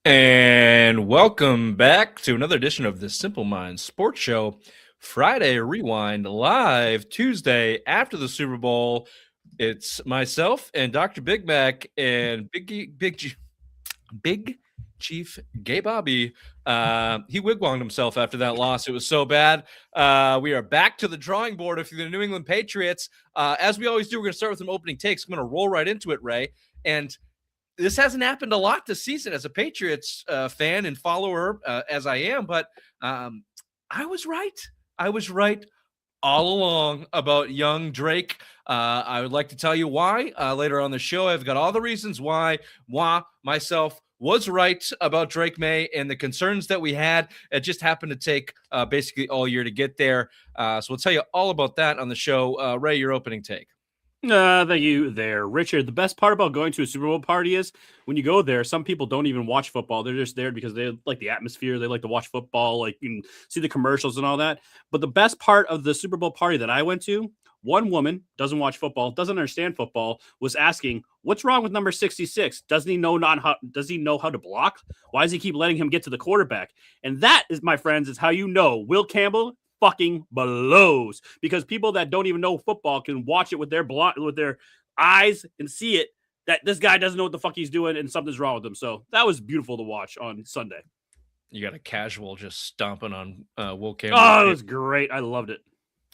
And welcome back to another edition of the Simple Minds Sports Show. Friday Rewind live Tuesday after the Super Bowl. It's myself and Dr. Big Mac and Big Chief Gay Bobby. He wigwanged himself after that loss. It was so bad. We are back to the drawing board if you're the New England Patriots. As we always do, we're going to start with some opening takes. I'm going to roll right into it, Ray. And this hasn't happened a lot this season as a Patriots fan and follower as I am, but I was right. I was right all along about young Drake. I would like to tell you why later on the show. I've got all the reasons why myself was right about Drake May and the concerns that we had. It just happened to take basically all year to get there. So we'll tell you all about that on the show. Ray, your opening take. Thank you there, Richard. The best part about going to a Super Bowl party is when you go there, some people don't even watch football. They're just there because they like the atmosphere. They like to watch football, like you can see the commercials and all that. But the best part of the Super Bowl party that I went to, one woman doesn't watch football, doesn't understand football, was asking, "What's wrong with number 66? Doesn't he know does he know how to block? Why does he keep letting him get to the quarterback?" And that is, my friends, is how you know Will Campbell fucking blows, because people that don't even know football can watch it with their eyes and see it that this guy doesn't know what the fuck he's doing and something's wrong with him. So that was beautiful to watch on Sunday. You got a casual just stomping on Will Campbell. Oh, it was great. I loved it.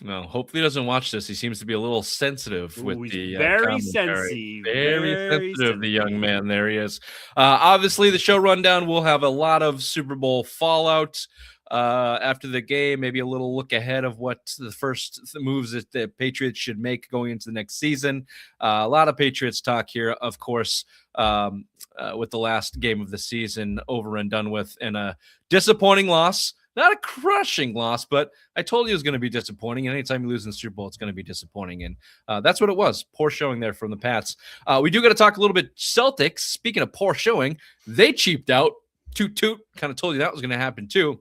No, hopefully he doesn't watch this. He seems to be a little sensitive with the very commentary. sensitive. Very sensitive, the young man. There he is. Obviously, the show rundown will have a lot of Super Bowl fallout after the game, maybe a little look ahead of what the first moves that the Patriots should make going into the next season. A lot of Patriots talk here, of course, with the last game of the season over and done with, and a disappointing loss. Not a crushing loss, but I told you it was going to be disappointing. And anytime you lose in the Super Bowl, it's going to be disappointing. And that's what it was. Poor showing there from the Pats. We do got to talk a little bit Celtics. Speaking of poor showing, they cheaped out. Toot. Kind of told you that was going to happen too.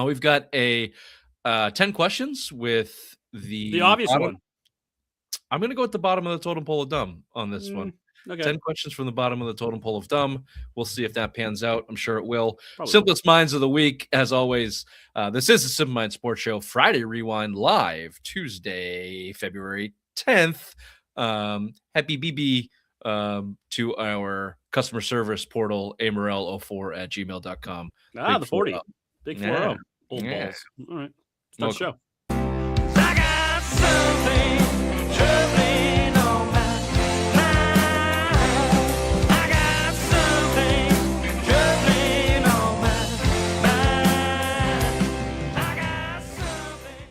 We've got a 10 questions with the obvious bottom. one. I'm going to go at the bottom of the totem pole of dumb on this one. Okay. 10 questions from the bottom of the totem pole of dumb. We'll see if that pans out. I'm sure it will. Probably Simplest Minds of the week, as always. This is the Simple Minds Sports Show, Friday Rewind live, Tuesday, February 10th. Happy BB to our customer service portal, amorel04@gmail.com. the 40. Big 4 Yeah. Old Yeah. balls. All right. Let's show. I got something troubling on my mind. I got something troubling on my mind. I got something.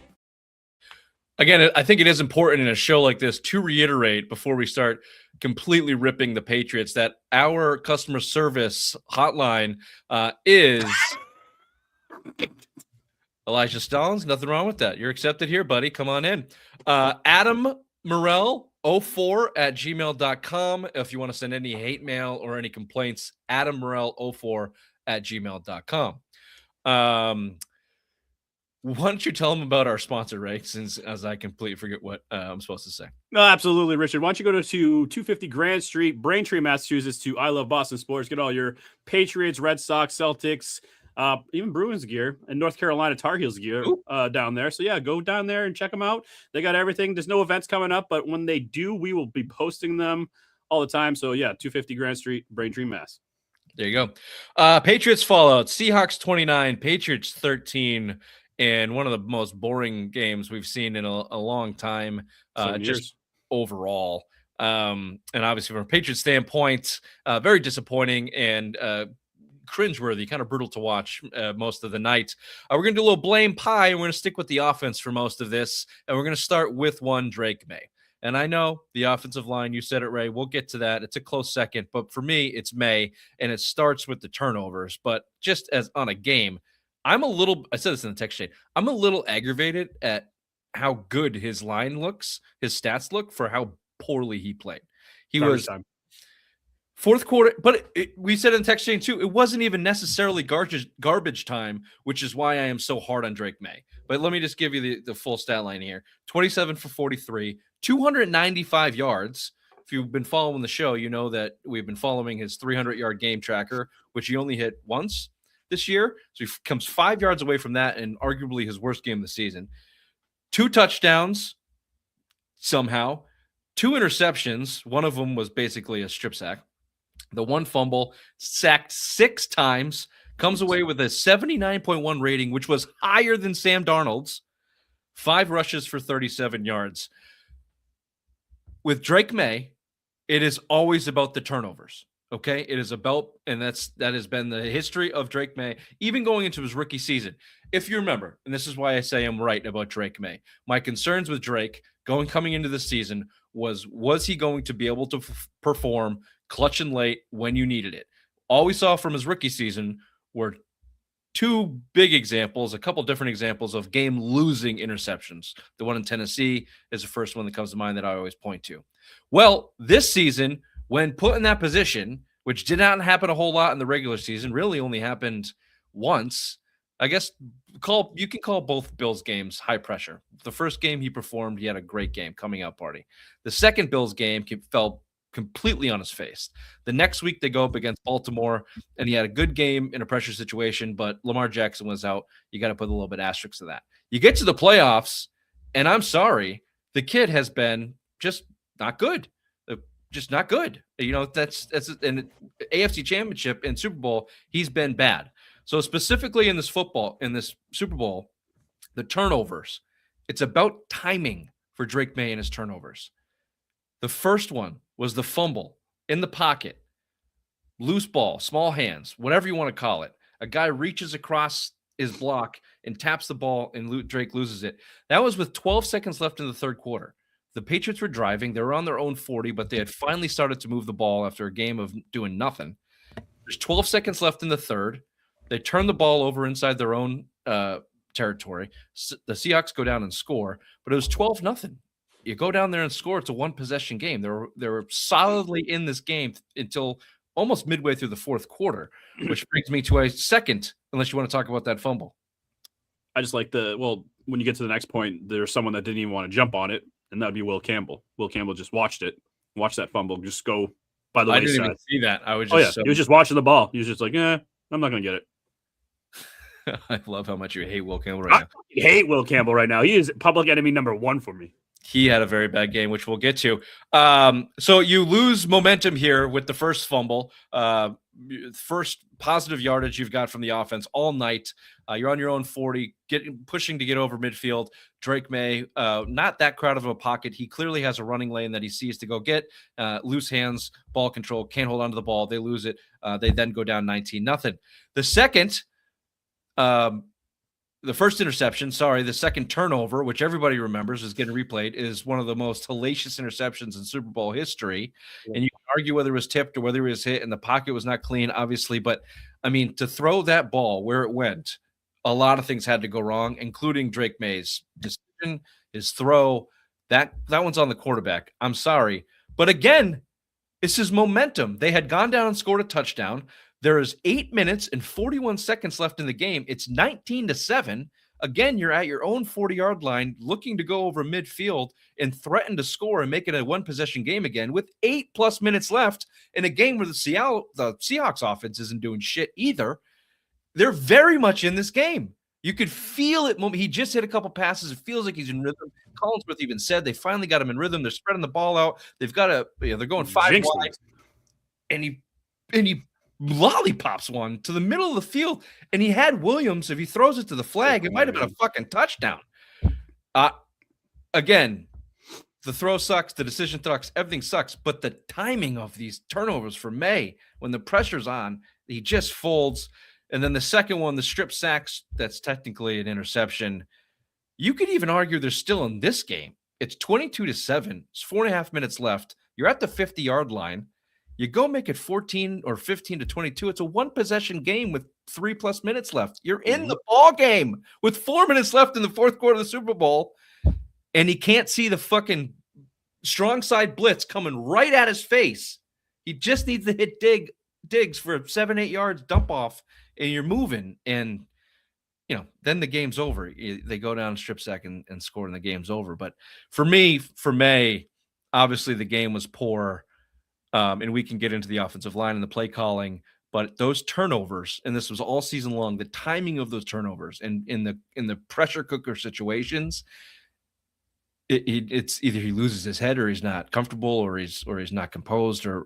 Again, I think it is important in a show like this to reiterate before we start completely ripping the Patriots that our customer service hotline is Elijah Stallings. Nothing wrong with that. You're accepted here, buddy. Come on in. Adam Morel 04@gmail.com. If you want to send any hate mail or any complaints, Adam Morel 04@gmail.com. Why don't you tell them about our sponsor, Ray, since as I completely forget what I'm supposed to say. No, absolutely, Richard. Why don't you go to 250 Grand Street, Braintree, Massachusetts, to I Love Boston Sports. Get all your Patriots, Red Sox, Celtics, even Bruins gear, and North Carolina Tar Heels gear down there. So, yeah, go down there and check them out. They got everything. There's no events coming up, but when they do, we will be posting them all the time. So, yeah, 250 Grand Street, Braintree, Mass. There you go. Patriots fallout. Seahawks 29, Patriots 13. And one of the most boring games we've seen in a long time, just overall. And obviously, from a Patriots standpoint, very disappointing and cringeworthy, kind of brutal to watch most of the night. We're going to do a little blame pie, and we're going to stick with the offense for most of this. And we're going to start with one Drake May. And I know the offensive line, you said it, Ray. We'll get to that. It's a close second. But for me, it's May, and it starts with the turnovers. But just as on a game, I said this in the text chain, I'm a little aggravated at how good his line looks, his stats look for how poorly he played. He was fourth quarter, but we said in the text chain too, it wasn't even necessarily garbage time, which is why I am so hard on Drake May. But let me just give you the full stat line here. 27 for 43, 295 yards, if you've been following the show, you know that we've been following his 300-yard game tracker, which he only hit once this year. So he comes 5 yards away from that, and arguably his worst game of the season. 2 touchdowns somehow, 2 interceptions. One of them was basically a strip sack. The 1 fumble, sacked 6 times, comes away with a 79.1 rating, which was higher than Sam Darnold's. 5 rushes for 37 yards. With Drake May, it is always about the turnovers. Okay, it is about, and that has been the history of Drake May, even going into his rookie season. If you remember, and this is why I say I'm right about Drake May, my concerns with Drake coming into the season was he going to be able to perform clutch and late when you needed it? All we saw from his rookie season were 2 big examples, a couple different examples of game-losing interceptions. The one in Tennessee is the first one that comes to mind that I always point to. Well, this season, when put in that position, which did not happen a whole lot in the regular season, really only happened once. I guess you can call both Bills games high pressure. The first game he performed, he had a great game, coming out party. The second Bills game fell completely on his face. The next week they go up against Baltimore, and he had a good game in a pressure situation, but Lamar Jackson was out. You got to put a little bit asterisk to that. You get to the playoffs, and I'm sorry, the kid has been just not good. Just not good. You know, that's an AFC Championship and Super Bowl, he's been bad. So specifically in this Super Bowl, the turnovers, it's about timing for Drake May and his turnovers. The first one was the fumble in the pocket, loose ball, small hands, whatever you want to call it. A guy reaches across his block and taps the ball, and Drake loses it. That was with 12 seconds left in the third quarter. The Patriots were driving. They were on their own 40, but they had finally started to move the ball after a game of doing nothing. There's 12 seconds left in the third. They turn the ball over inside their own territory. The Seahawks go down and score, but it was 12-0. You go down there and score. It's a 1-possession game. They were solidly in this game until almost midway through the fourth quarter, which brings me to a second, unless you want to talk about that fumble. I just like when you get to the next point, there's someone that didn't even want to jump on it, and that would be Will Campbell. Will Campbell just watched that fumble, just go by the wayside. I didn't even see that. I was just he was just watching the ball. He was just like, I'm not going to get it. I love how much you hate Will Campbell right now. I hate Will Campbell right now. He is public enemy number 1 for me. He had a very bad game, which we'll get to. So you lose momentum here with the first fumble. First positive yardage you've got from the offense all night. You're on your own 40, pushing to get over midfield. Drake May, not that crowded of a pocket. He clearly has a running lane that he sees to go get. Loose hands, ball control, can't hold onto the ball. They lose it. They then go down 19-0. The second turnover, which everybody remembers is getting replayed, is one of the most hellacious interceptions in Super Bowl history. Yeah. And you can argue whether it was tipped or whether it was hit, and the pocket was not clean, obviously. But, I mean, to throw that ball where it went, a lot of things had to go wrong, including Drake May's decision, his throw. That one's on the quarterback. I'm sorry. But, again, it's his momentum. They had gone down and scored a touchdown. There is 8 minutes and 41 seconds left in the game. It's 19-7. Again, you're at your own 40-yard line looking to go over midfield and threaten to score and make it a 1-possession game again with 8+ minutes left in a game where the Seahawks offense isn't doing shit either. They're very much in this game. You could feel it. He just hit a couple passes. It feels like he's in rhythm. Collinsworth even said they finally got him in rhythm. They're spreading the ball out. They've got they're going 5 wide. And he lollipops one to the middle of the field, and he had Williams. If he throws it to the flag, it might have been a fucking touchdown. Again, the throw sucks, the decision sucks, everything sucks, but the timing of these turnovers for May, when the pressure's on, he just folds. And then the second one, the strip sacks, that's technically an interception. You could even argue they're still in this game. It's 22-7. It's 4.5 minutes left. You're at the 50-yard line. You go make it 14 or 15-22. It's a 1-possession game with 3+ minutes left. You're in the ball game with 4 minutes left in the fourth quarter of the Super Bowl, and he can't see the fucking strong side blitz coming right at his face. He just needs to hit Diggs for 7-8 yards dump off, and you're moving. And then the game's over. They go down strip sack and score, and the game's over. But for me, for May, Obviously, the game was poor, and we can get into the offensive line and the play calling. But those turnovers, and this was all season long, the timing of those turnovers and in the pressure cooker situations, it's either he loses his head or he's not comfortable or he's not composed or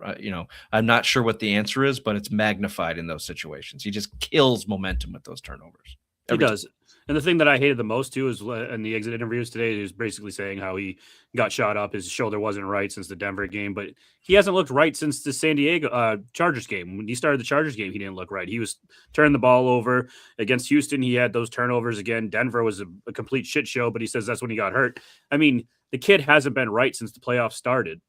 I'm not sure what the answer is, but it's magnified in those situations. He just kills momentum with those turnovers. He does. And the thing that I hated the most too is in the exit interviews today, he was basically saying how he got shot up. His shoulder wasn't right since the Denver game, but he hasn't looked right since the San Diego Chargers game. When he started the Chargers game, he didn't look right. He was turning the ball over against Houston. He had those turnovers again. Denver was a complete shit show, but he says that's when he got hurt. I mean, the kid hasn't been right since the playoffs started.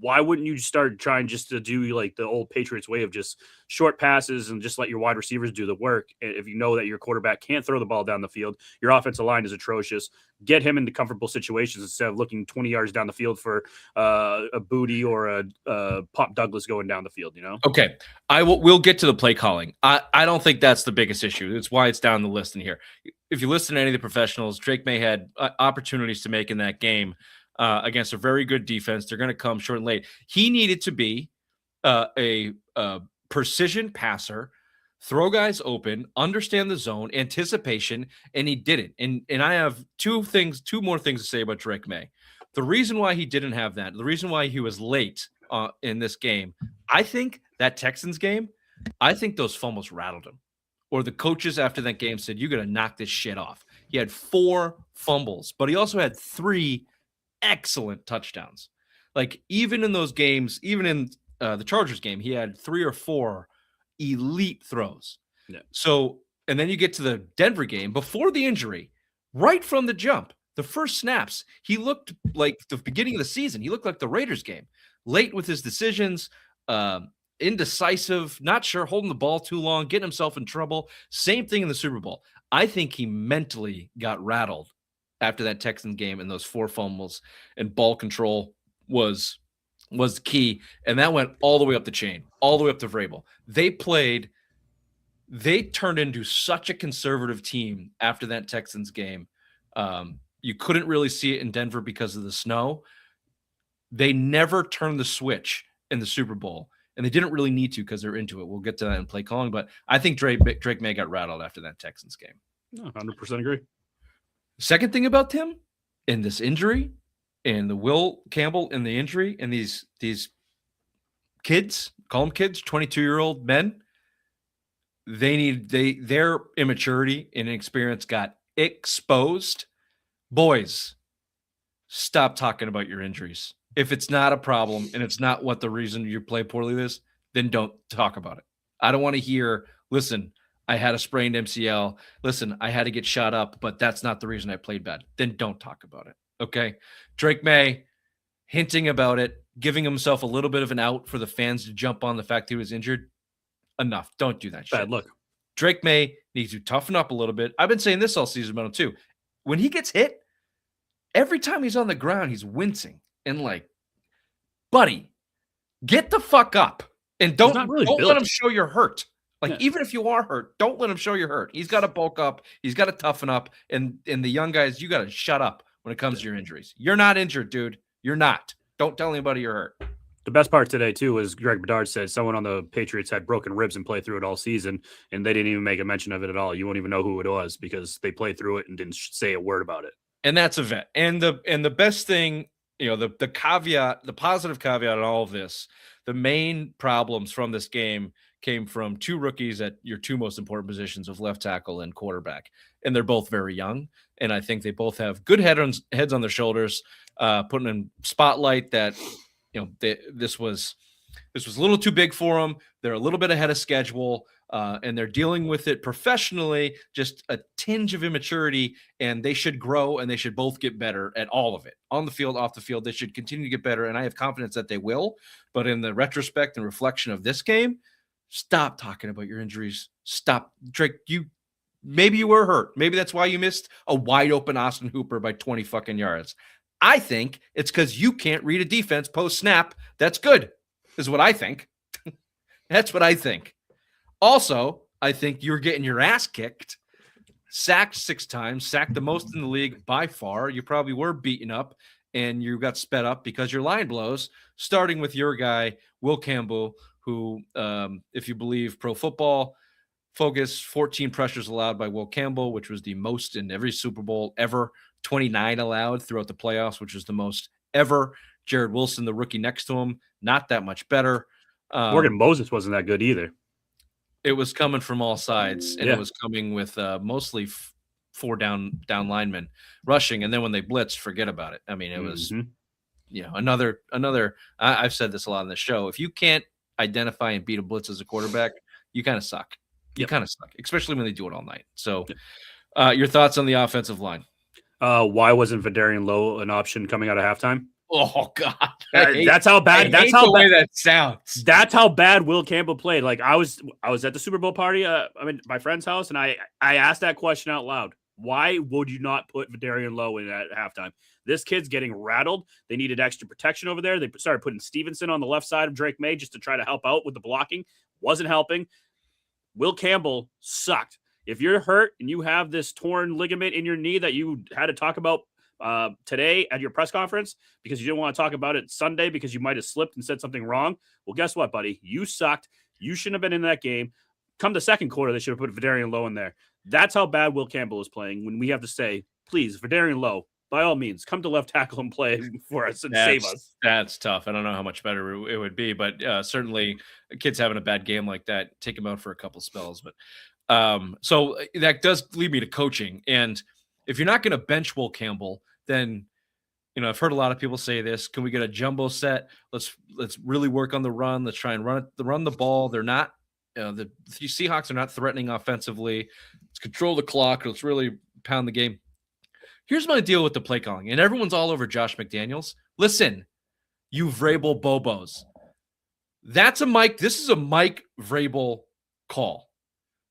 Why wouldn't you start trying just to do like the old Patriots way of just short passes and just let your wide receivers do the work? If you know that your quarterback can't throw the ball down the field, your offensive line is atrocious, get him into comfortable situations instead of looking 20 yards down the field for a booty or a Pop Douglas going down the field, Okay. We'll get to the play calling. I don't think that's the biggest issue. It's why it's down the list in here. If you listen to any of the professionals, Drake May had opportunities to make in that game. Against a very good defense. They're going to come short and late. He needed to be a precision passer, throw guys open, understand the zone, anticipation, and he did it. And I have two more things to say about Drake May. The reason why he didn't have that, the reason why he was late in this game, I think that Texans game, I think those fumbles rattled him. Or the coaches after that game said, you got to knock this shit off. He had 4 fumbles, but he also had 3 excellent touchdowns. Like even in those games, even in the Chargers game, he had 3 or 4 elite throws. Yeah. So, and then you get to the Denver game before the injury, right from the jump, the first snaps, he looked like the beginning of the season. He looked like the Raiders game, late with his decisions, indecisive, not sure, holding the ball too long, getting himself in trouble. Same thing in the Super Bowl. I think he mentally got rattled after that Texans game, and those 4 fumbles and ball control was key. And that went all the way up the chain, all the way up to Vrabel. They turned into such a conservative team after that Texans game. You couldn't really see it in Denver because of the snow. They never turned the switch in the Super Bowl, and they didn't really need to because they're into it. We'll get to that in play calling, but I think Drake May got rattled after that Texans game. 100% agree. Second thing about him in this injury and the Will Campbell in the injury and these kids, call them kids, 22-year-old men, their immaturity and inexperience got exposed. Boys, stop talking about your injuries. If it's not a problem and it's not what the reason you play poorly is, then don't talk about it. I don't want to hear, listen, I had a sprained MCL. Listen, I had to get shot up, but that's not the reason I played bad. Then don't talk about it. Okay. Drake May hinting about it, giving himself a little bit of an out for the fans to jump on the fact he was injured. Enough. Don't do that shit. Bad look. Drake May needs to toughen up a little bit. I've been saying this all season about him too. When he gets hit, every time he's on the ground, he's wincing and like, buddy, get the fuck up and don't let him show you're hurt. Like, even if you are hurt, don't let him show you're hurt. He's got to bulk up. He's got to toughen up. And the young guys, you got to shut up when it comes to your injuries. You're not injured, dude. You're not. Don't tell anybody you're hurt. The best part today, too, was Greg Bedard said someone on the Patriots had broken ribs and played through it all season, and they didn't even make a mention of it at all. You won't even know who it was because they played through it and didn't say a word about it. And that's a vet. And the best thing, the caveat, the positive caveat in all of this, the main problems from this game came from 2 rookies at your 2 most important positions of left tackle and quarterback. And they're both very young. And I think they both have good heads on their shoulders, putting in spotlight that, this was a little too big for them. They're a little bit ahead of schedule, and they're dealing with it professionally, just a tinge of immaturity, and they should grow and they should both get better at all of it. On the field, off the field, they should continue to get better. And I have confidence that they will. But in the retrospect and reflection of this game, stop talking about your injuries. Stop. Drake, maybe you were hurt. Maybe that's why you missed a wide open Austin Hooper by 20 fucking yards. I think it's because you can't read a defense post snap. That's good, is what I think. That's what I think. Also, I think you're getting your ass kicked, sacked 6 times, sacked the most in the league by far. You probably were beaten up. and you got sped up because your line blows, starting with your guy, Will Campbell, who, if you believe Pro Football Focus, 14 pressures allowed by Will Campbell, which was the most in every Super Bowl ever, 29 allowed throughout the playoffs, which was the most ever. Jared Wilson, the rookie next to him, not that much better. Morgan Moses wasn't that good either. It was coming from all sides, and Yeah. it was coming with mostly four down linemen rushing, and then when they blitzed, forget about it. I mean, it was another. I've said this a lot on the show. If you can't identify and beat a blitz as a quarterback, you kind of suck. You kind of suck, especially when they do it all night. So, your thoughts on the offensive line? Why wasn't Vidarian Lowe an option coming out of halftime? Oh God, that's how bad. That's how how bad bad that sounds. That's how bad Will Campbell played. Like I was at the Super Bowl party. My friend's house, and I asked that question out loud. Why would you not put Vidarian Lowe in at halftime? This kid's getting rattled. They needed extra protection over there. They started putting Stevenson on the left side of Drake May just to try to help out with the blocking. Wasn't helping. Will Campbell sucked. If you're hurt and you have this torn ligament in your knee that you had to talk about today at your press conference because you didn't want to talk about it Sunday because you might have slipped and said something wrong, well, guess what, buddy? You sucked. You shouldn't have been in that game. Come the second quarter, they should have put Vidarian Lowe in there. That's how bad Will Campbell is playing when we have to say, please, Vidarian Lowe, by all means, come to left tackle and play for us and save us. That's tough. I don't know how much better it would be, but certainly kids having a bad game like that, take them out for a couple spells. But so that does lead me to coaching. And if you're not going to bench Will Campbell, then, I've heard a lot of people say this, can we get a jumbo set? Let's really work on the run. Let's try and run the ball. They're not, the Seahawks are not threatening offensively. Let's control the clock. Let's really pound the game. Here's my deal with the play calling, and everyone's all over Josh McDaniels. Listen, you Vrabel Bobos. This is a Mike Vrabel call.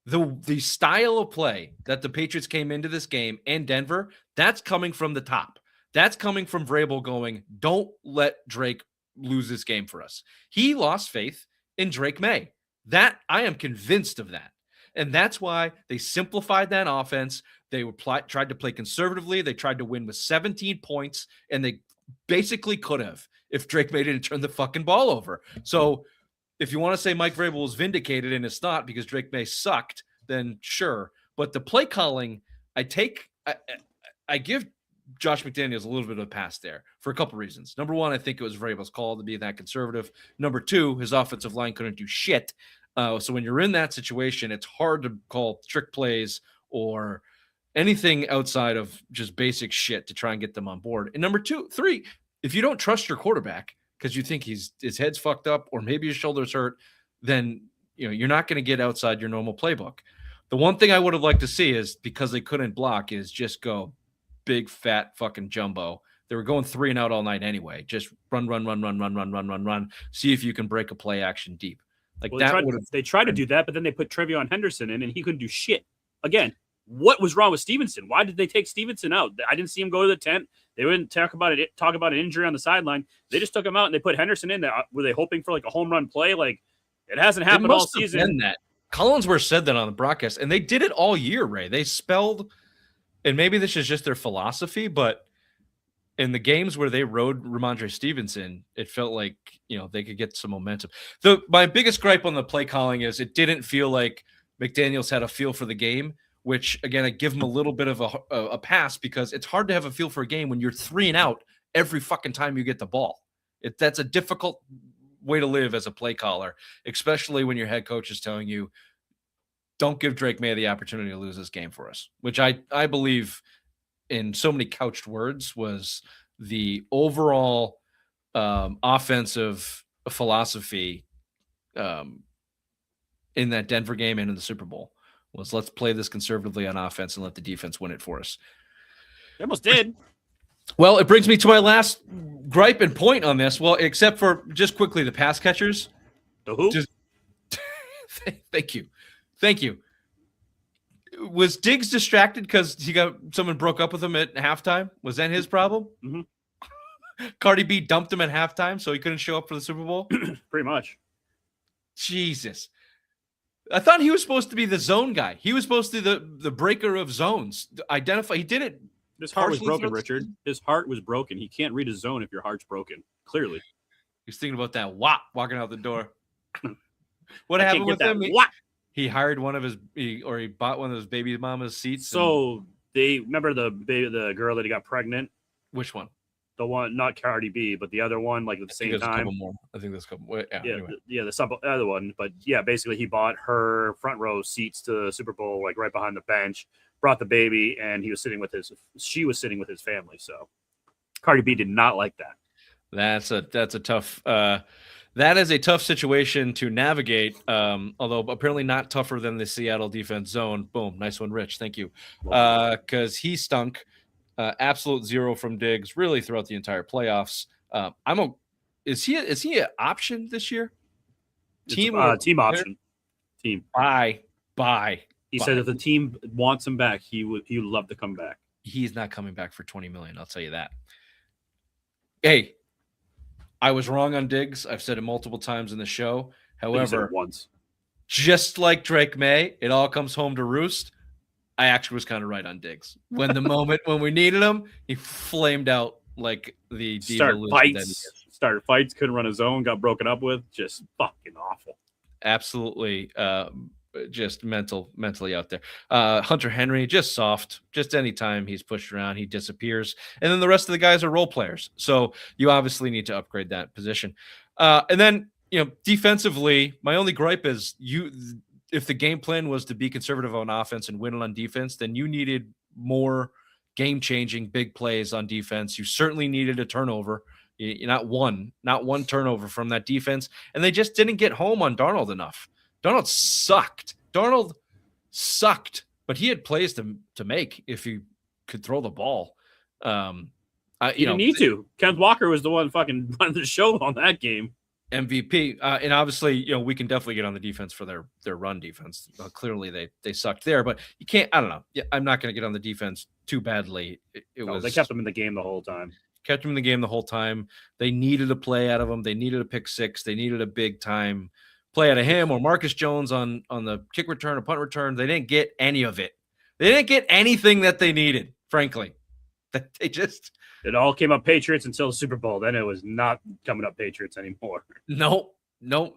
The style of play that the Patriots came into this game and Denver, that's coming from the top. That's coming from Vrabel going, don't let Drake lose this game for us. He lost faith in Drake May. That I am convinced of that. And that's why they simplified that offense. They tried to play conservatively. They tried to win with 17 points, and they basically could have if Drake May didn't turn the fucking ball over. So if you want to say Mike Vrabel was vindicated and it's not because Drake May sucked, then sure. But the play calling, I give Josh McDaniels a little bit of a pass there for a couple reasons. Number one, I think it was Vrabel's call to be that conservative. Number two, his offensive line couldn't do shit. So when you're in that situation, it's hard to call trick plays or anything outside of just basic shit to try and get them on board. And number three, if you don't trust your quarterback because you think his head's fucked up or maybe his shoulder's hurt, then you're not going to get outside your normal playbook. The one thing I would have liked to see is, because they couldn't block, is just go big fat fucking jumbo. They were going 3 and out all night anyway. Just run. See if you can break a play action deep. They tried to do that, but then they put Trevion Henderson in, and he couldn't do shit. Again, what was wrong with Stevenson? Why did they take Stevenson out? I didn't see him go to the tent. They wouldn't talk about an injury on the sideline. They just took him out and they put Henderson in there. Were they hoping for like a home run play? Like, it hasn't happened all season. That Collinsworth said that on the broadcast, and they did it all year, Ray. They spelled, and maybe this is just their philosophy, but in the games where they rode Ramondre Stevenson, it felt like, they could get some momentum. My biggest gripe on the play calling is it didn't feel like McDaniels had a feel for the game, which, again, I give him a little bit of a pass because it's hard to have a feel for a game when you're 3 and out every fucking time you get the ball. That's a difficult way to live as a play caller, especially when your head coach is telling you, don't give Drake May the opportunity to lose this game for us, which I believe in so many couched words was the overall offensive philosophy in that Denver game and in the Super Bowl was, let's play this conservatively on offense and let the defense win it for us. They almost did. Well, it brings me to my last gripe and point on this. Well, except for just quickly, the pass catchers. The who? Thank you. Was Diggs distracted because someone broke up with him at halftime? Was that his problem? Mm-hmm. Cardi B dumped him at halftime, so he couldn't show up for the Super Bowl? Pretty much. Jesus. I thought he was supposed to be the zone guy. He was supposed to be the breaker of zones. He did it His heart was partially broken, throughout the Richard. season. His heart was broken. He can't read his zone if your heart's broken. Clearly. He's thinking about that wop walking out the door. What I happened can't with get him? that. What? He hired one of his, he bought one of those baby mama's seats. So they remember the girl that he got pregnant? Which one? The one, not Cardi B, but the other one, like at the I think same there's a time. couple more. I think there's a couple. Yeah, anyway. The other one. But yeah, basically he bought her front row seats to the Super Bowl, like right behind the bench, brought the baby, and she was sitting with his family. So Cardi B did not like that. That's a tough. That is a tough situation to navigate. Although apparently not tougher than the Seattle defense zone. Boom, nice one, Rich. Thank you. Because he stunk. Absolute zero from Diggs really throughout the entire playoffs. Is he an option this year? Team option. Team. Bye. He said if the team wants him back, he would love to come back. He's not coming back for $20 million. I'll tell you that. Hey, I was wrong on Diggs. I've said it multiple times in the show. However, once, just like Drake May, it all comes home to roost. I actually was kind of right on Diggs. When we needed him, he flamed out like the started fights, couldn't run his own, got broken up with, just fucking awful. Absolutely, just mentally out there. Hunter Henry, just soft. Just anytime he's pushed around, he disappears. And then the rest of the guys are role players. So you obviously need to upgrade that position. And then defensively, my only gripe is if the game plan was to be conservative on offense and win on defense, then you needed more game-changing big plays on defense. You certainly needed a turnover. Not one turnover from that defense. And they just didn't get home on Darnold enough. Darnold sucked, but he had plays to make if he could throw the ball. You didn't need to. Kenneth Walker was the one fucking running the show on that game. MVP. And obviously, we can definitely get on the defense for their run defense. Clearly they sucked there, but you can't, I don't know. Yeah, I'm not going to get on the defense too badly. They kept them in the game the whole time. Kept him in the game the whole time. They needed a play out of him. They needed a pick six. They needed a big time play out of him or Marcus Jones on the kick return or punt return. They didn't get any of it. They didn't get anything that they needed, frankly. It all came up Patriots until the Super Bowl. Then it was not coming up Patriots anymore. Nope.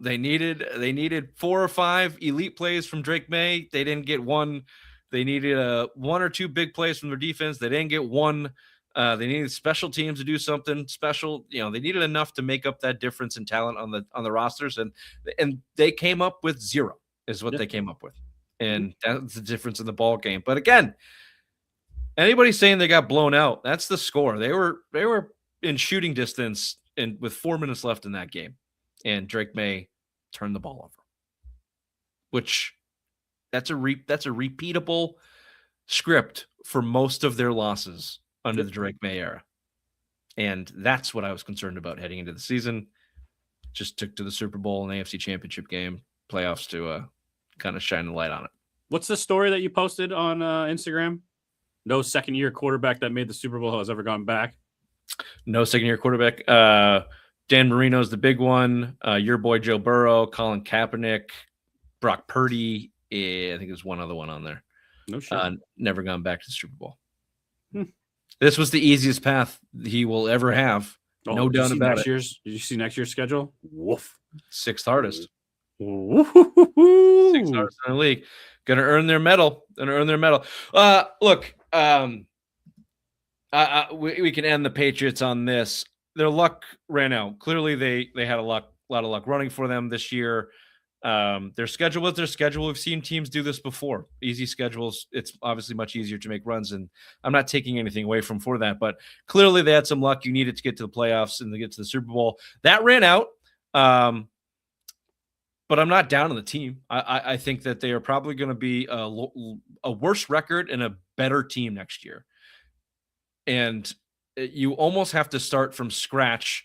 They needed 4 or 5 elite plays from Drake May. They didn't get one. They needed 1 or 2 big plays from their defense. They didn't get one. They needed special teams to do something special. They needed enough to make up that difference in talent on the rosters, and they came up with 0 is what they came up with, and that's the difference in the ball game. But again, anybody saying they got blown out, that's the score. They were in shooting distance and with 4 minutes left in that game, and Drake May turned the ball over, which that's a repeatable script for most of their losses under the Drake May era. And that's what I was concerned about heading into the season. Just took to the Super Bowl and AFC Championship game, playoffs to kind of shine the light on it. What's the story that you posted on Instagram? No second-year quarterback that made the Super Bowl has ever gone back. No second-year quarterback. Dan Marino's the big one. Your boy Joe Burrow, Colin Kaepernick, Brock Purdy. I think there's one other one on there. No shit. Never gone back to the Super Bowl. This was the easiest path he will ever have. No doubt about it. Did you see next year's schedule? Woof. 6th hardest. Woo-hoo-hoo-hoo. 6th hardest in the league. Gonna earn their medal. Look, we can end the Patriots on this. Their luck ran out. Clearly, they had a lot of luck running for them this year. Their schedule was their schedule. We've seen teams do this before. Easy schedules. It's obviously much easier to make runs, and I'm not taking anything away for that. But clearly, they had some luck. You needed to get to the playoffs and to get to the Super Bowl. That ran out. But I'm not down on the team. I think that they are probably going to be a worse record and a better team next year. And you almost have to start from scratch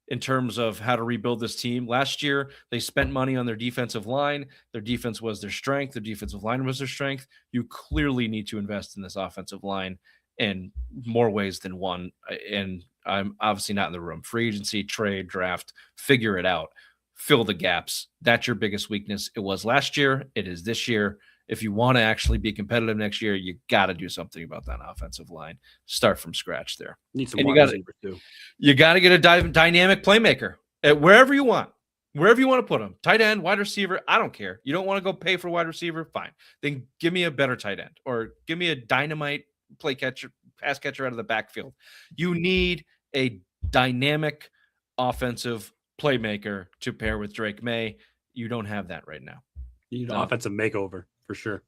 in terms of how to rebuild this team. Last year, they spent money on their defensive line. Their defense was their strength. Their defensive line was their strength. You clearly need to invest in this offensive line in more ways than one. And I'm obviously not in the room. Free agency, trade, draft, figure it out. Fill the gaps. That's your biggest weakness. It was last year. It is this year. if you want to actually be competitive next year, you got to do something about that offensive line. Start from scratch there. Need some And wide you got receivers too. You got to get a dynamic playmaker at wherever you want to put him. Tight end, wide receiver, I don't care. You don't want to go pay for wide receiver, fine. Then give me a better tight end or give me a dynamite pass catcher out of the backfield. You need a dynamic offensive playmaker to pair with Drake May. You don't have that right now. You need an offensive makeover for sure.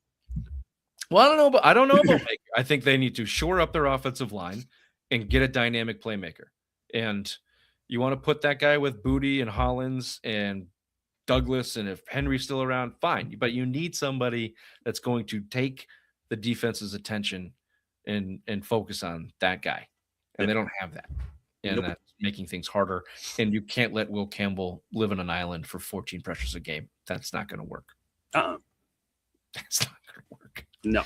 Well, I don't know about maker. I think they need to shore up their offensive line and get a dynamic playmaker. And you want to put that guy with Booty and Hollins and Douglas, and if Henry's still around, fine. But you need somebody that's going to take the defense's attention and focus on that guy. And they don't have that. And that's making things harder. And you can't let Will Campbell live on an island for 14 pressures a game. That's not going to work. That's not going to work. No.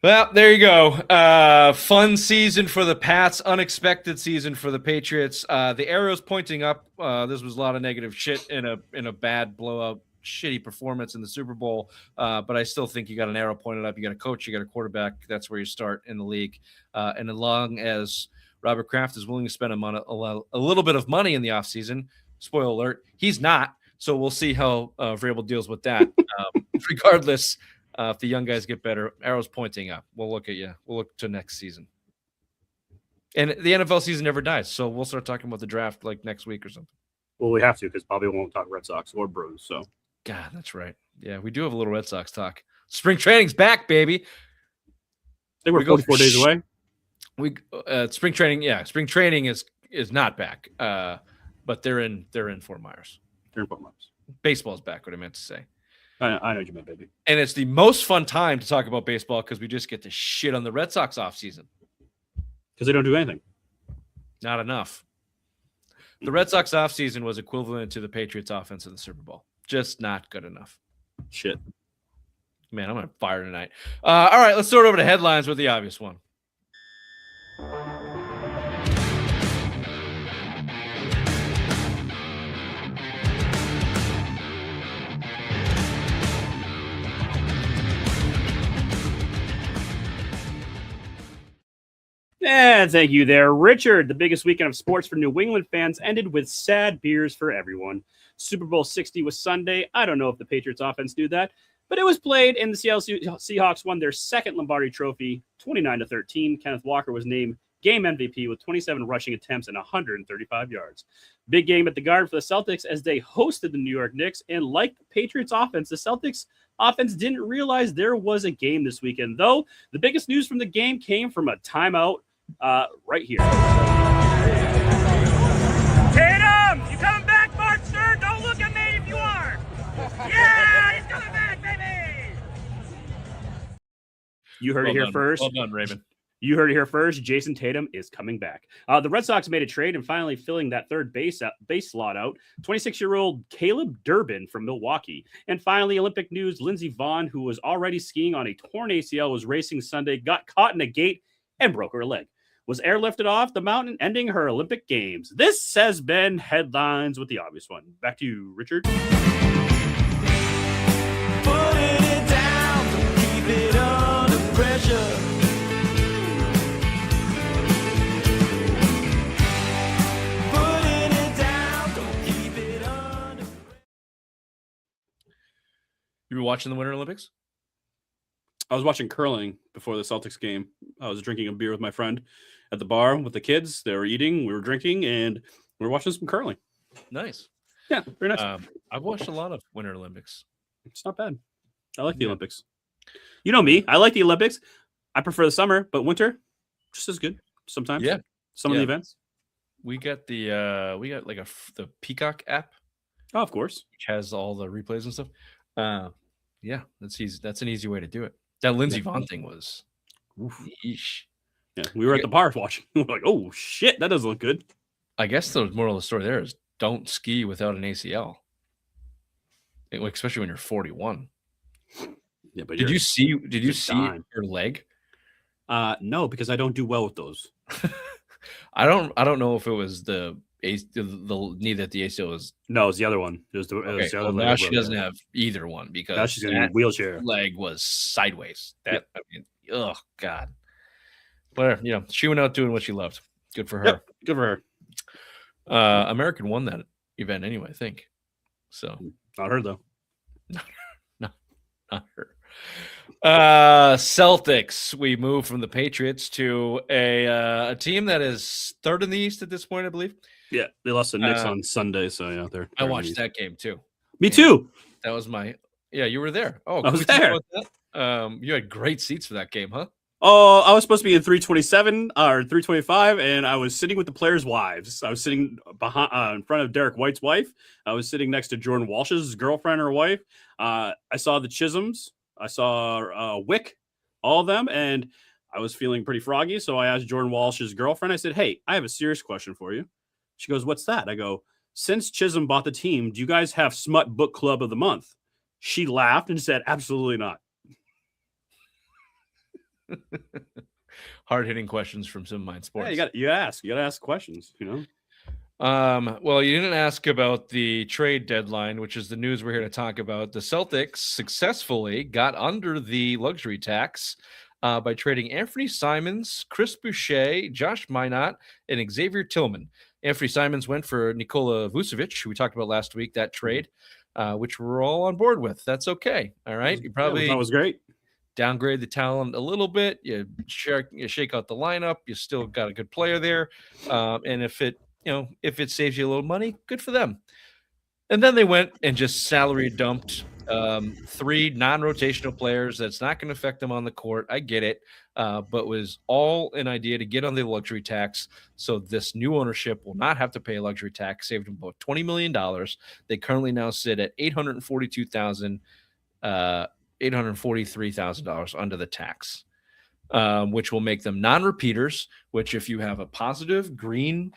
Well, there you go. Fun season for the Pats. Unexpected season for the Patriots. The arrow's pointing up. This was a lot of negative shit in a bad blowout, shitty performance in the Super Bowl. But I still think you got an arrow pointed up. You got a coach. You got a quarterback. That's where you start in the league. And as long as Robert Kraft is willing to spend a little bit of money in the offseason, spoiler alert, he's not. So we'll see how Vrabel deals with that. Regardless, if the young guys get better, arrows pointing up. We'll look at you. We'll look to next season. And the NFL season never dies, so we'll start talking about the draft like next week or something. Well, we have to because Bobby won't talk Red Sox or Bros. So, God, that's right. Yeah, we do have a little Red Sox talk. Spring training's back, baby. I think we're 44 days away. Spring training. Yeah, spring training is not back. But they're in Fort Myers. They're in Fort Myers. Baseball's back. What I meant to say. I know what you meant, baby. And it's the most fun time to talk about baseball because we just get to shit on the Red Sox offseason. Because they don't do anything. Not enough. The Red Sox offseason was equivalent to the Patriots offense in the Super Bowl. Just not good enough. Shit. Man, I'm on fire tonight. All right, let's throw it over to headlines with the obvious one. And thank you there, Richard. The biggest weekend of sports for New England fans ended with sad beers for everyone. Super Bowl 60 was Sunday. I don't know if the Patriots offense knew that, but it was played, and the Seattle Seahawks won their second Lombardi Trophy, 29-13. Kenneth Walker was named game MVP with 27 rushing attempts and 135 yards. Big game at the Garden for the Celtics as they hosted the New York Knicks, and like the Patriots offense, the Celtics offense didn't realize there was a game this weekend, though the biggest news from the game came from a timeout right here. Tatum, you coming back, Mark, sir? Don't look at me if you are. Yeah, he's coming back, baby. You heard it here first. Well done, Raven. You heard it here first. Jason Tatum is coming back. The Red Sox made a trade and finally filling that third base slot out. 26-year-old Caleb Durbin from Milwaukee. And finally, Olympic news, Lindsey Vonn, who was already skiing on a torn ACL, was racing Sunday, got caught in a gate and broke her leg. Was airlifted off the mountain, ending her Olympic Games. This has been Headlines with the obvious one. Back to you, Richard. Putting it down, keep it under pressure. Putting it down, don't keep it under. You been watching the Winter Olympics? I was watching curling before the Celtics game. I was drinking a beer with my friend at the bar with the kids. They were eating, we were drinking, and we were watching some curling. Nice. Yeah, very nice. I've watched a lot of Winter Olympics. It's not bad. I like the Olympics. You know me. I like the Olympics. I prefer the summer, but winter, just as good sometimes. Yeah. Some of the events. We got the Peacock app, Oh, of course. which has all the replays and stuff. Yeah, that's easy. That's an easy way to do it. That Lindsey Vonn thing was, yeesh. Yeah, we were at the bar watching. We were like, oh shit, that doesn't look good. I guess the moral of the story there is don't ski without an ACL, especially when you're 41. Yeah, but Did you see dying. her leg? No, because I don't do well with those. I don't know if it was the the knee that the ACL was. No, it was the other one. It was the Okay, other well, leg. now she doesn't have either one Now because she's gonna be in a that wheelchair. leg was sideways. That I mean, oh God. But she went out doing what she loved. Good for her. Yep, good for her. American won that event anyway, I think. So Not her though. Not her. Celtics. We move from the Patriots to a team that is third in the East at this point, I believe. Yeah, they lost the Knicks on Sunday, so yeah, they're. I watched that game too. Me too. That was my. Yeah, you were there. Oh, I was there. You had great seats for that game, huh? Oh, I was supposed to be in 327 or 325, and I was sitting with the players' wives. I was sitting behind in front of Derek White's wife. I was sitting next to Jordan Walsh's girlfriend or wife. I saw the Chisholms. I saw Wick, all of them, and I was feeling pretty froggy. So I asked Jordan Walsh's girlfriend. I said, "Hey, I have a serious question for you." She goes, "What's that?" I go, "Since Chisholm bought the team, do you guys have Smut Book Club of the Month?" She laughed and said, "Absolutely not." Hard-hitting questions from Simple Mind Sports. Yeah, you gotta ask questions, Well, you didn't ask about the trade deadline, which is the news we're here to talk about. The Celtics successfully got under the luxury tax by trading Anthony Simons, Chris Boucher, Josh Minot, and Xavier Tillman. Anthony Simons went for Nikola Vucevic, who we talked about last week, that trade, which we're all on board with. That's okay. All right. You probably that was great. Downgrade the talent a little bit. You shake out the lineup. You still got a good player there. And if it saves you a little money, good for them. And then they went and just salary dumped 3 non-rotational players. That's not going to affect them on the court. I get it. But was all an idea to get on the luxury tax. So this new ownership will not have to pay a luxury tax, saved them about $20 million. They currently now sit at $843,000 under the tax, which will make them non-repeaters, which if you have a positive green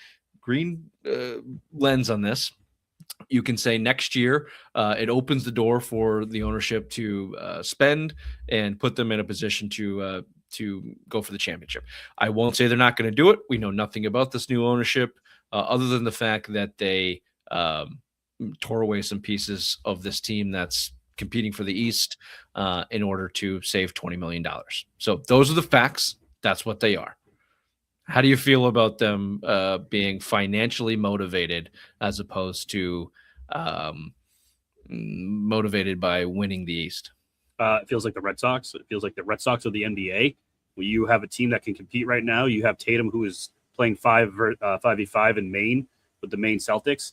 lens on this, you can say next year it opens the door for the ownership to spend and put them in a position to go for the championship. I won't say they're not going to do it. We know nothing about this new ownership other than the fact that they tore away some pieces of this team that's competing for the East in order to save $20 million. So those are the facts. That's what they are. How do you feel about them being financially motivated as opposed to motivated by winning the East? It feels like the Red Sox. It feels like the Red Sox of the NBA. Where you have a team that can compete right now. You have Tatum, who is playing 5v5 in Maine with the Maine Celtics.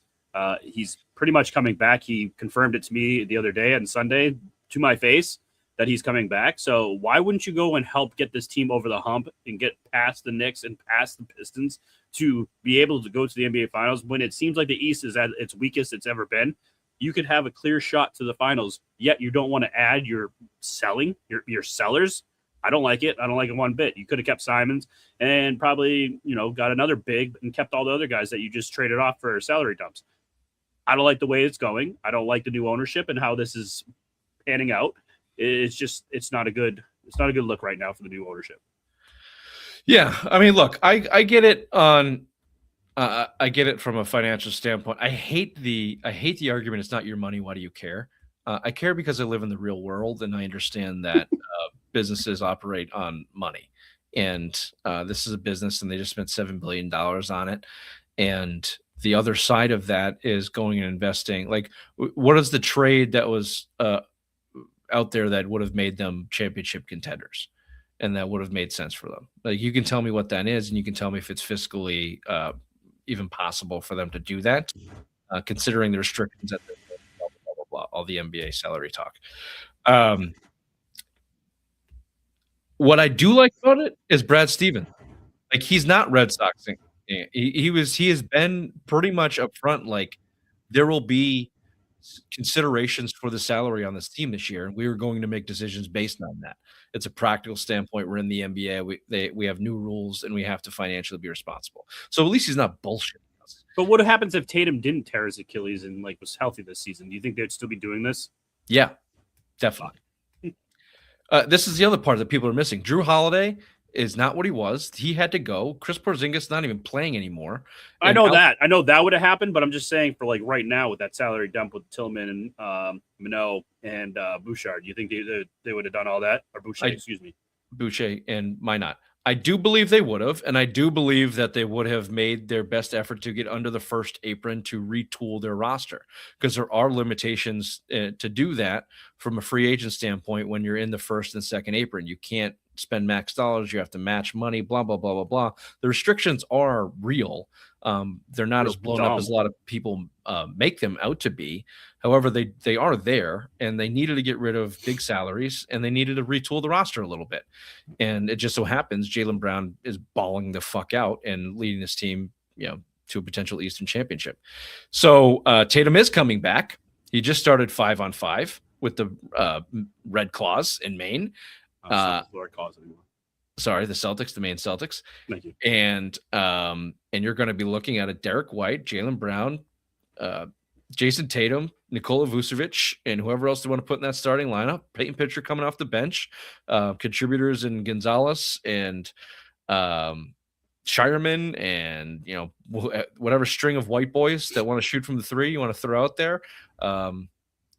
He's pretty much coming back. He confirmed it to me the other day on Sunday to my face that he's coming back. So why wouldn't you go and help get this team over the hump and get past the Knicks and past the Pistons to be able to go to the NBA Finals when it seems like the East is at its weakest it's ever been? You could have a clear shot to the finals, yet you don't want to add your sellers. I don't like it. I don't like it one bit. You could have kept Simons and probably, got another big and kept all the other guys that you just traded off for salary dumps. I don't like the way it's going. I don't like the new ownership and how this is panning out. It's not a good look right now for the new ownership. Yeah. I mean, look, I get it on, I get it from a financial standpoint. I hate the argument. It's not your money. Why do you care? I care because I live in the real world and I understand that businesses operate on money. And this is a business and they just spent $7 billion on it. And the other side of that is going and investing. Like, what is the trade that was out there that would have made them championship contenders and that would have made sense for them? Like, you can tell me what that is and you can tell me if it's fiscally even possible for them to do that, considering the restrictions that blah, blah, blah, blah, all the NBA salary talk. What I do like about it is Brad Stevens. Like, he's not Red Sox. He has been pretty much upfront. Like, there will be considerations for the salary on this team this year, and we are going to make decisions based on that. It's a practical standpoint. We're in the NBA. We have new rules, and we have to financially be responsible. So at least he's not bullshitting us. But what happens if Tatum didn't tear his Achilles and was healthy this season? Do you think they'd still be doing this? Yeah, definitely. This is the other part that people are missing. Drew Holiday is not what he was. He had to go. Chris Porzingis not even playing anymore. I know that would have happened, but I'm just saying for like right now with that salary dump with Tillman and Minot and Bouchard, do you think they would have done all that? Or Boucher, excuse me. Boucher and Minot. I do believe they would have, and I do believe that they would have made their best effort to get under the first apron to retool their roster, because there are limitations to do that from a free agent standpoint when you're in the first and second apron. You can't spend max dollars. You have to match money, blah, blah, blah, blah, blah. The restrictions are real. They're not as blown up as a lot of people make them out to be. However, they are there, and they needed to get rid of big salaries, and they needed to retool the roster a little bit. And it just so happens Jaylen Brown is balling the fuck out and leading this team, to a potential Eastern championship. So Tatum is coming back. He just started 5-on-5 with the Red Claws in Maine. Red Claws anymore. Sorry, the Celtics, the Maine Celtics. Thank you. And you're going to be looking at a Derek White, Jaylen Brown, Jason Tatum, Nikola Vucevic, and whoever else they want to put in that starting lineup. Peyton Pitcher coming off the bench, contributors in Gonzalez and Shireman, and whatever string of white boys that want to shoot from the three you want to throw out there.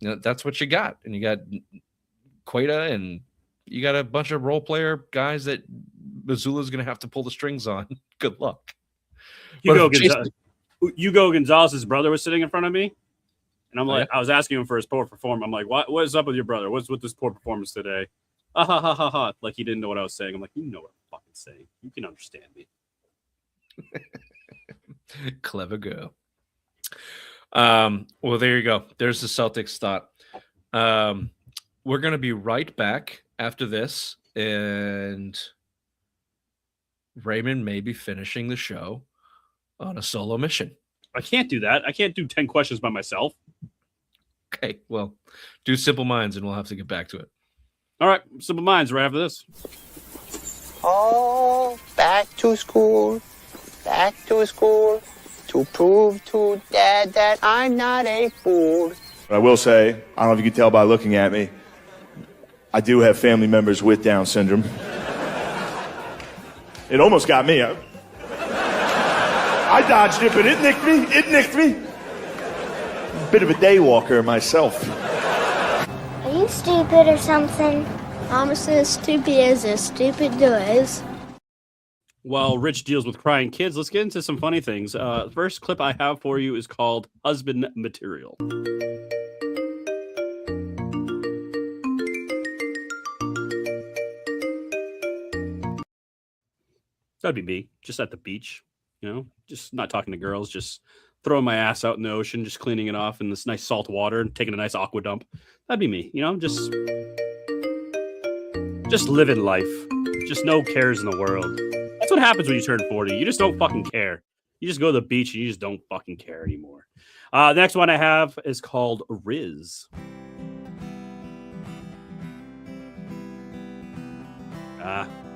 That's what you got, and you got Queta, and you got a bunch of role player guys that Missoula's going to have to pull the strings on. Good luck. Hugo Gonzalez's brother was sitting in front of me, and I'm like, I was asking him for his poor performance. I'm like, what is up with your brother? What's with this poor performance today? Ha ha ha ha ha. Like he didn't know what I was saying. I'm like, you know what I'm fucking saying. You can understand me. Clever girl. Well, there you go. There's the Celtics thought. We're going to be right back after this, and Raymond may be finishing the show on a solo mission. I can't do that. I can't do 10 questions by myself. Okay, well, do Simple Minds, and we'll have to get back to it. All right, Simple Minds right after this. Oh, back to school, to prove to Dad that I'm not a fool. But I will say, I don't know if you can tell by looking at me, I do have family members with Down syndrome. It almost got me. I dodged it, but it nicked me. Bit of a day walker myself. Are you stupid or something? I'm as stupid as stupid does. While Rich deals with crying kids, let's get into some funny things. The first clip I have for you is called Husband Material. That'd be me, just at the beach, just not talking to girls, just throwing my ass out in the ocean, just cleaning it off in this nice salt water and taking a nice aqua dump. That'd be me, just living life. Just no cares in the world. That's what happens when you turn 40. You just don't fucking care. You just go to the beach and you just don't fucking care anymore. The next one I have is called Riz.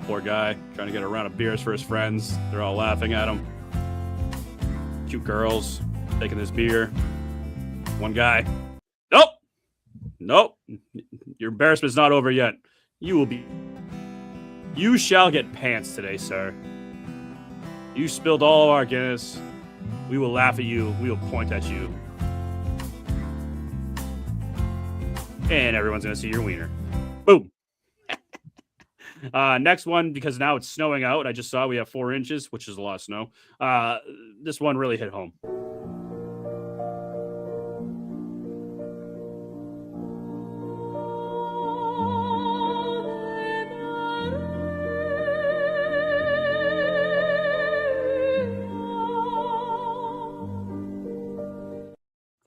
Poor guy trying to get a round of beers for his friends. They're all laughing at him. Cute girls taking this beer. One guy. Nope. Your embarrassment's not over yet. You shall get pants today, sir. You spilled all of our Guinness. We will laugh at you. We will point at you. And everyone's going to see your wiener. Boom. Next one, because now it's snowing out. I just saw we have 4 inches, which is a lot of snow. This one really hit home.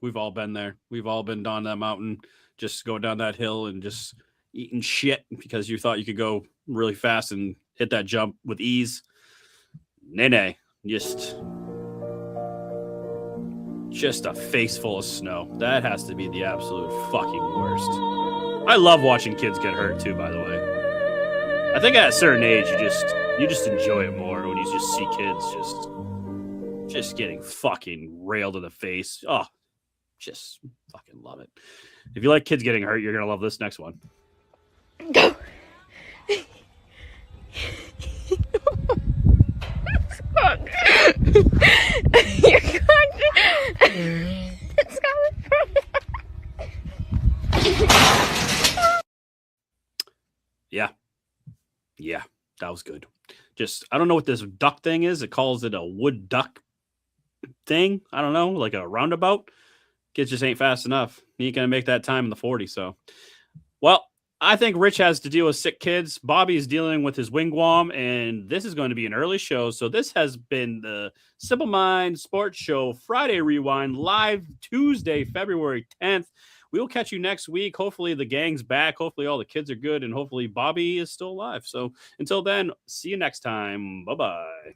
We've all been there. We've all been down that mountain, just going down that hill and just eating shit because you thought you could go really fast and hit that jump with ease. Nay. Just a face full of snow. That has to be the absolute fucking worst. I love watching kids get hurt too, by the way. I think at a certain age, you just enjoy it more when you just see kids just getting fucking railed in the face. Oh, just fucking love it. If you like kids getting hurt, you're going to love this next one. You're going it's coming Yeah, that was good. Just, I don't know what this duck thing is. It calls it a wood duck thing. I don't know, like a roundabout. Kids just ain't fast enough. He ain't going to make that time in the 40. So, well, I think Rich has to deal with sick kids. Bobby's dealing with his wigwam, and this is going to be an early show. So this has been the Simple Mind Sports Show Friday Rewind, live Tuesday, February 10th. We will catch you next week. Hopefully the gang's back. Hopefully all the kids are good, and hopefully Bobby is still alive. So until then, see you next time. Bye-bye.